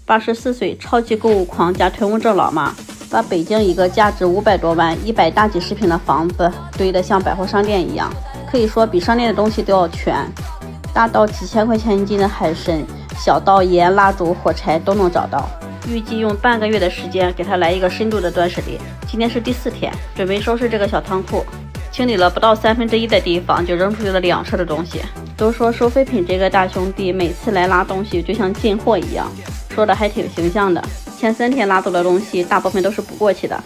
84岁超级购物狂加囤物症老妈，把北京一个价值500多万、100大几十平的房子堆得像百货商店一样，可以说比商店的东西都要全，大到几千块钱一斤的海参，小到盐、蜡烛、火柴都能找到。预计用半个月的时间给他来一个深度的断舍离。今天是第4天，准备收拾这个小仓库，清理了不到1/3的地方，就扔出去了2车的东西。都说收废品这个大兄弟每次来拉东西就像进货一样，说的还挺形象的。前3天拉走的东西大部分都是不过期的，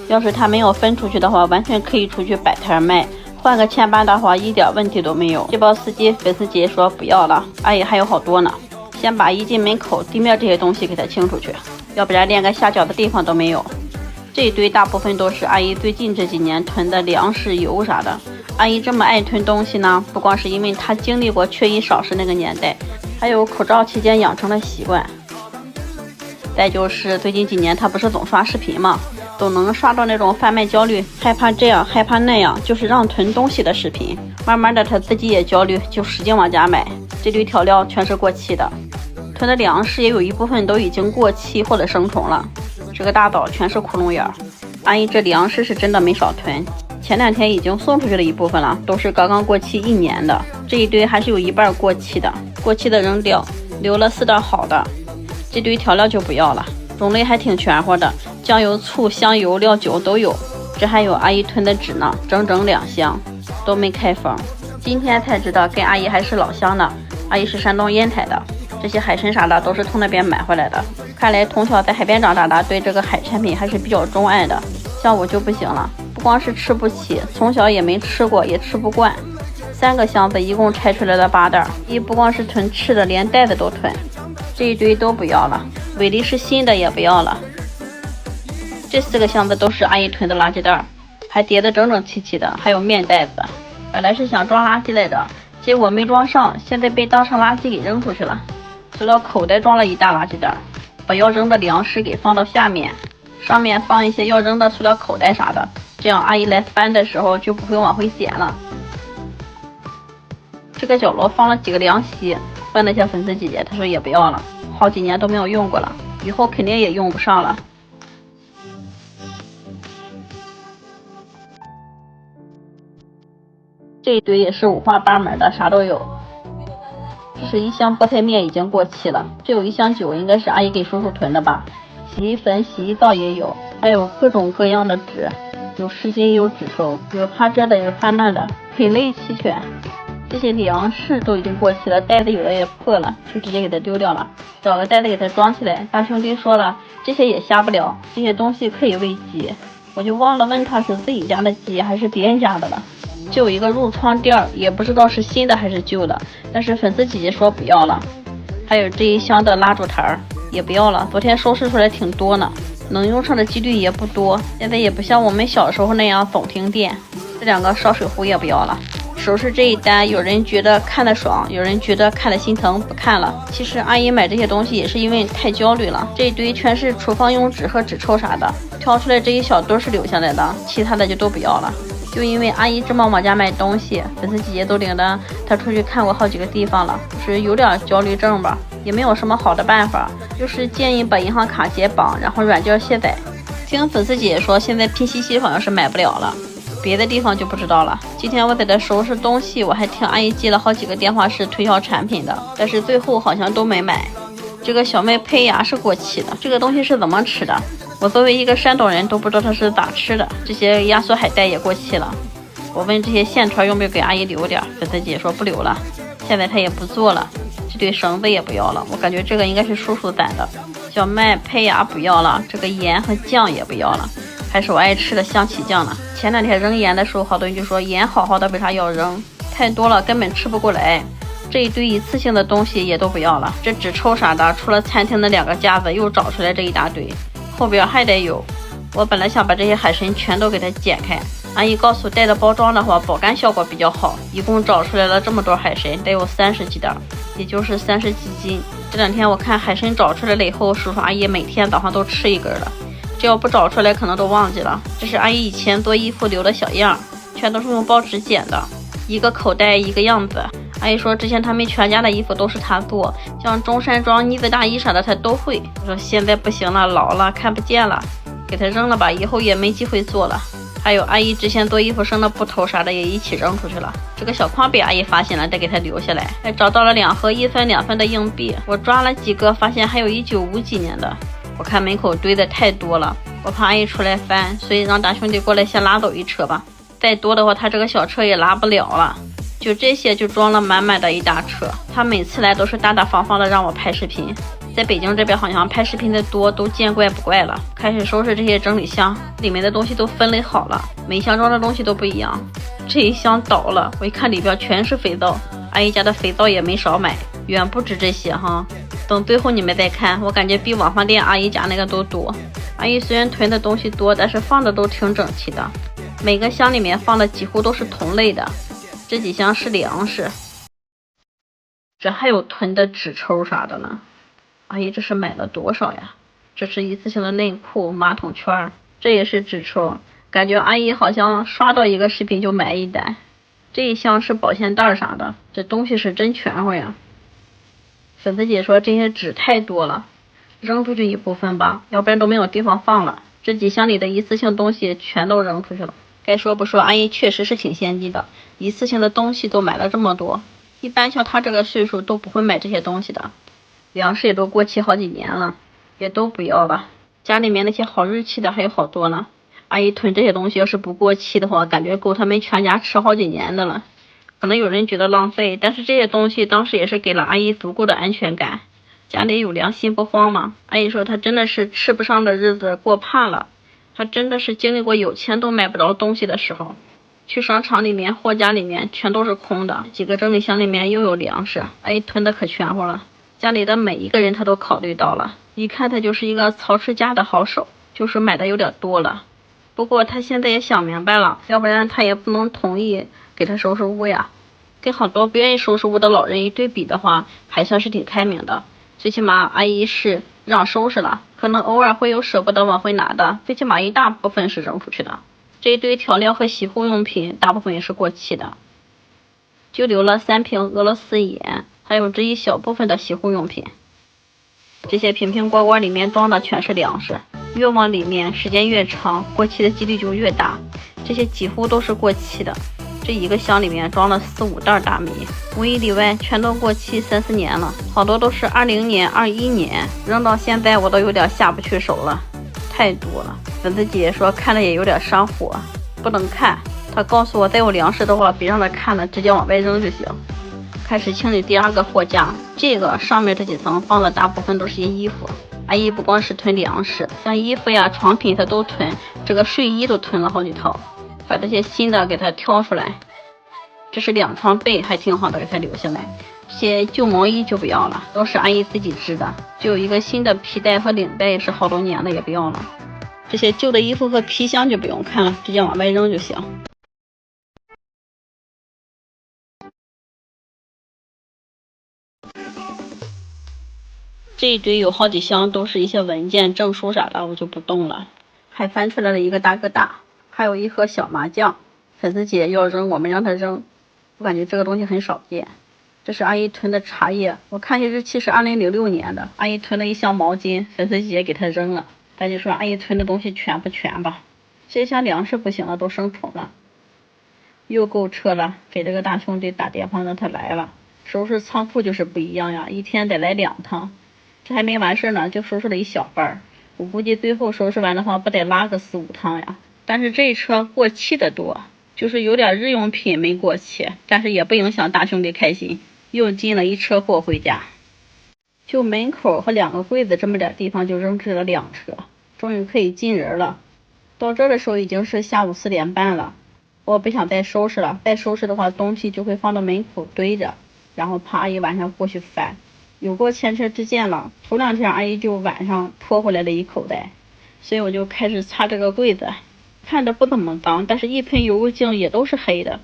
要是他没有分出去的话，完全可以出去摆摊卖，换个前班的话一点问题都没有。接包司机粉丝姐说不要了，阿姨还有好多呢，先把一进门口地面这些东西给他清出去，要不然连个下脚的地方都没有。这一堆大部分都是阿姨最近这几年囤的粮食、油啥的。阿姨这么爱囤东西呢，不光是因为她经历过缺衣少食那个年代，还有口罩期间养成的习惯。再就是最近几年她不是总刷视频吗，总能刷到那种贩卖焦虑，害怕这样害怕那样，就是让囤东西的视频。慢慢的她自己也焦虑，就使劲往家买，这堆调料全是过期的，囤的粮食也有一部分都已经过期或者生虫了，这个大岛全是窟窿眼。阿姨这粮食是真的没少囤，前2天已经送出去了一部分了，都是刚刚过期1年的，这一堆还是有一半过期的，过期的扔掉，留了4袋好的。这堆调料就不要了，种类还挺全乎的，酱油、醋、香油、料酒都有。这还有阿姨囤的纸呢，整整2箱都没开封。今天才知道跟阿姨还是老乡呢，阿姨是山东烟台的，这些海参啥的都是从那边买回来的。看来从小在海边长大的，对这个海产品还是比较钟爱的。像我就不行了，不光是吃不起，从小也没吃过，也吃不惯。3个箱子一共拆出来了8袋，一不光是囤吃的，连袋子都囤。这一堆都不要了，威力士新的也不要了。这4个箱子都是阿姨囤的垃圾袋，还叠得整整齐齐的，还有面袋子。本来是想装垃圾来着，结果没装上，现在被当成垃圾给扔出去了。塑料口袋装了一大垃圾袋，把要扔的粮食给放到下面，上面放一些要扔的塑料口袋啥的，这样阿姨来搬的时候就不会往回捡了。这个角落放了几个凉席，问了一下粉丝姐姐，她说也不要了，好几年都没有用过了，以后肯定也用不上了。这一堆也是五花八门的，啥都有。这是一箱菠菜面，已经过期了。这有1箱酒，应该是阿姨给叔叔囤的吧。洗衣粉、洗衣皂也有，还有各种各样的纸，有湿巾，有纸收，有怕这的，有怕那的，品类齐全。这些粮食都已经过期了，袋子有的也破了，就直接给它丢掉了，找个袋子给它装起来。大兄弟说了，这些也下不了，这些东西可以喂鸡，我就忘了问他是自己家的鸡还是别人家的了。就有一个褥疮垫，也不知道是新的还是旧的，但是粉丝姐姐说不要了。还有这1箱的蜡烛台也不要了，昨天收拾出来挺多呢，能用上的几率也不多，现在也不像我们小时候那样总停电。这2个烧水壶也不要了。收拾这一单，有人觉得看得爽，有人觉得看得心疼，不看了。其实阿姨买这些东西也是因为太焦虑了。这一堆全是厨房用纸和纸抽啥的，挑出来这一小堆是留下来的，其他的就都不要了。就因为阿姨这么往家买东西，粉丝姐姐都领着她出去看过好几个地方了，就是有点焦虑症吧，也没有什么好的办法，就是建议把银行卡解绑，然后软件卸载。听粉丝姐姐说，现在拼夕夕好像是买不了了，别的地方就不知道了。今天我在这收拾东西，我还听阿姨接了好几个电话是推销产品的，但是最后好像都没买。这个小麦胚芽是过期的，这个东西是怎么吃的？我作为一个山东人都不知道它是咋吃的。这些压缩海带也过期了，我问这些线团用不用给阿姨留点，粉丝姐说不留了，现在她也不做了。这对绳子也不要了，我感觉这个应该是叔叔攒的。小麦胚芽不要了，这个盐和酱也不要了，还是我爱吃的香起酱呢。前2天扔盐的时候，好多人就说盐好好的为啥要扔，太多了根本吃不过来。这一堆一次性的东西也都不要了，这纸抽啥的，除了餐厅的2个架子又找出来这一大堆，后边还得有。我本来想把这些海参全都给它剪开，阿姨告诉带的包装的话保干效果比较好，一共找出来了这么多海参，得有30几袋，也就是30几斤。这2天我看海参找出来了以后，叔叔阿姨每天早上都吃1根了，这要不找出来可能都忘记了。这是阿姨以前做衣服留的小样，全都是用报纸剪的，一个口袋一个样子。阿姨说之前他们全家的衣服都是她做，像中山装、呢子大衣啥的她都会。我说现在不行了，老了看不见了，给她扔了吧，以后也没机会做了。还有阿姨之前做衣服剩的布头啥的也一起扔出去了。这个小筐被阿姨发现了，得给她留下来。还找到了2盒1分2分的硬币，我抓了几个，发现还有1950几年的。我看门口堆的太多了，我怕阿姨出来翻，所以让大兄弟过来先拉走一车吧。再多的话，他这个小车也拉不了了。就这些就装了满满的一大车。他每次来都是大大方方的让我拍视频。在北京这边好像拍视频的多，都见怪不怪了。开始收拾这些整理箱，里面的东西都分类好了，每箱装的东西都不一样。这一箱倒了，我一看里边全是肥皂，阿姨家的肥皂也没少买，远不止这些哈。等最后你们再看，我感觉比网饭店阿姨家那个都多。阿姨虽然囤的东西多，但是放的都挺整齐的，每个箱里面放的几乎都是同类的。这几箱是粮食，这还有囤的纸抽啥的呢。阿姨这是买了多少呀？这是一次性的内裤、马桶圈，这也是纸抽。感觉阿姨好像刷到一个视频就买一单。这一箱是保鲜袋啥的，这东西是真全乎呀。粉丝姐说这些纸太多了，扔出去一部分吧，要不然都没有地方放了。这几箱里的一次性东西全都扔出去了。该说不说，阿姨确实是挺先进的，一次性的东西都买了这么多。一般像她这个岁数都不会买这些东西的。粮食也都过期好几年了，也都不要了。家里面那些好日期的还有好多呢。阿姨囤这些东西要是不过期的话，感觉够他们全家吃好几年的了。可能有人觉得浪费，但是这些东西当时也是给了阿姨足够的安全感。家里有粮心不慌嘛。阿姨说她真的是吃不上的日子过怕了，她真的是经历过有钱都买不着东西的时候。去商场里面货架里面全都是空的，几个整理箱里面又有粮食，阿姨囤的可全乎了。家里的每一个人她都考虑到了，一看她就是一个曹氏家的好手，就是买的有点多了。不过她现在也想明白了，要不然她也不能同意给她收拾屋呀。跟好多不愿意收拾屋的老人一对比的话，还算是挺开明的。最起码阿姨是让收拾了，可能偶尔会有舍不得往回拿的，最起码一大部分是扔出去的。这一堆调料和洗护用品大部分也是过期的，就留了3瓶俄罗斯盐，还有这一小部分的洗护用品。这些瓶瓶罐罐里面装的全是粮食，越往里面时间越长，过期的几率就越大。这些几乎都是过期的，这一个箱里面装了4、5袋大米，无一例外全都过期3、4年了，好多都是20年、21年，扔到现在我都有点下不去手了，太多了。粉丝姐说看了也有点伤火，不能看。她告诉我再有粮食的话，别让她看了，直接往外扔就行。开始清理第2个货架，这个上面这几层放的大部分都是些衣服。阿姨不光是囤粮食，像衣服呀、床品她都囤，这个睡衣都囤了好几套，把这些新的给她挑出来。这是2床被，还挺好的，给她留下来。这些旧毛衣就不要了，都是阿姨自己织的。就有一个新的皮带和领带，也是好多年了，也不要了。这些旧的衣服和皮箱就不用看了，直接往外扔就行。这一堆有好几箱，都是一些文件、证书啥的，我就不动了。还翻出来了一个大哥大，还有一盒小麻将。粉丝姐要扔，我们让她扔。我感觉这个东西很少见。这是阿姨囤的茶叶，我看日期是2006年的。阿姨囤了一箱毛巾，粉丝姐给她扔了。大姐说阿姨囤的东西全不全吧？这箱粮食不行了，都生虫了。又购车了，给这个大兄弟打电话让他来了。收拾仓库就是不一样呀，一天得来2趟。这还没完事呢，就收拾了一小半。我估计最后收拾完的话，不得拉个4、5趟呀。但是这一车过期的多，就是有点日用品没过期，但是也不影响大兄弟开心，又进了一车货回家。就门口和2个柜子这么点地方就扔置了2车，终于可以进人了。到这的时候已经是下午4点半了，我不想再收拾了，再收拾的话东西就会放到门口堆着，然后怕阿姨晚上过去翻。有过前车之鉴了，头2天阿姨就晚上拖回来了一口袋，所以我就开始擦这个柜子，看着不怎么脏，但是一喷油精也都是黑的，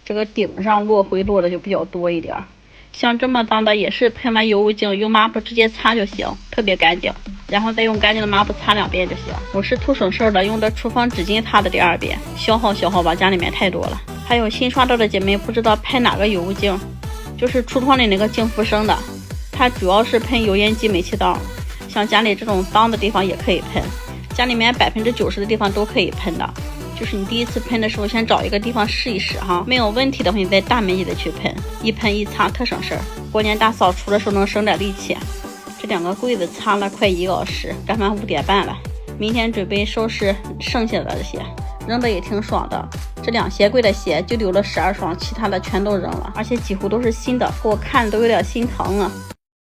这个顶上落灰落的就比较多一点。像这么脏的也是喷完油精用抹布直接擦就行，特别干净，然后再用干净的抹布擦2遍就行。我是图省事的，用的厨房纸巾擦的第2遍，消耗吧，家里面太多了。还有新刷到的姐妹不知道拍哪个油精，就是橱窗里那个净肤声的，它主要是喷油烟机、煤气道，像家里这种脏的地方也可以喷，家里面90%的地方都可以喷的。就是你第一次喷的时候，先找一个地方试一试哈，没有问题的话，你再大面积的去喷，一喷一擦特省事儿。过年大扫除的时候能省点力气。这2个柜子擦了快1个小时，干完5点半了。明天准备收拾剩下的这些，扔的也挺爽的。这2鞋柜的鞋就留了12双，其他的全都扔了，而且几乎都是新的，给我看都有点心疼啊。